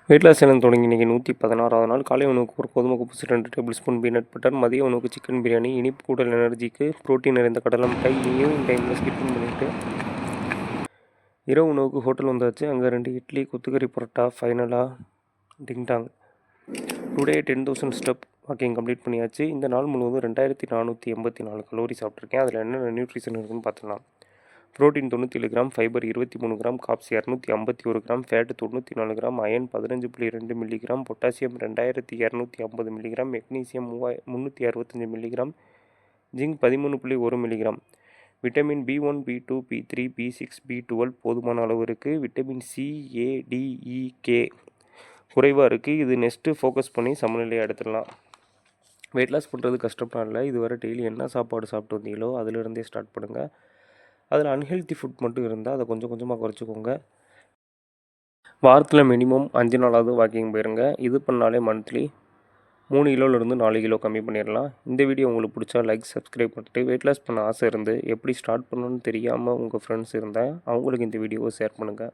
Weight loss challenge தொடங்கி இன்றைக்கி 116வது நாள். காலை உணவுக்கு ஒரு கோதுமை kuboos 2 table spoon peanut butter. மதிய உணவுக்கு சிக்கன் பிரியாணி. இனிப்பு கூடல் எனர்ஜிக்கு புரோட்டீன் நிறைந்த கடலை மிட்டாய். ஈவினிங் டைமில் ஸ்கிப்பிங் பண்ணிவிட்டு இரவு உணவுக்கு ஹோட்டல் வந்தாச்சு. அங்கே 2 இட்லி, கொத்துக்கறி பரோட்டா. ஃபைனலாக ding dong. Today 10,000 step walking complete பண்ணியாச்சு. இந்த நாள் முழுவதும் 2484 கலோரி சாப்பிட்ருக்கேன். அதில் என்னென்ன நியூட்ரிஷன் இருக்குன்னு பார்த்துக்கலாம். Protein 97 gram, fibre 23 gram, carbs 251 gram, fat 94 gram, iron 15.2 milligram, potassium 2250 milligram, magnesium 365 milligram, zinc 13.1 milligram. Vitamin B1, B2, B3, B6, B12 போதுமான அளவு இருக்குது. Vitamin C, A, D, E, K குறைவாக இருக்குது. இது நெக்ஸ்ட்டு ஃபோக்கஸ் பண்ணி சமநிலையை எடுத்துடலாம். வெயிட் லாஸ் பண்ணுறது கஷ்டப்படாது இல்லை. இதுவரை டெய்லி என்ன சாப்பாடு சாப்பிட்டு வந்தீங்களோ அதிலிருந்தே ஸ்டார்ட் பண்ணுங்கள். அதில் அன்ஹெல்த்தி ஃபுட் மட்டும் இருந்தால் அதை கொஞ்சம் கொஞ்சமாக குறைச்சிக்கோங்க. வாரத்தில் மினிமம் 5 நாளாவது வாக்கிங் போயிருங்க. இது பண்ணாலே மந்த்லி 3 கிலோலேருந்து 4 கிலோ கம்மி பண்ணிடலாம். இந்த வீடியோ உங்களுக்கு பிடிச்சா லைக், சப்ஸ்கிரைப் பண்ணிட்டு வெயிட் லாஸ் பண்ண ஆசை இருந்து எப்படி ஸ்டார்ட் பண்ணணும்னு தெரியாமல் உங்கள் ஃப்ரெண்ட்ஸ் இருந்தால் அவங்களுக்கு இந்த வீடியோவை ஷேர் பண்ணுங்கள்.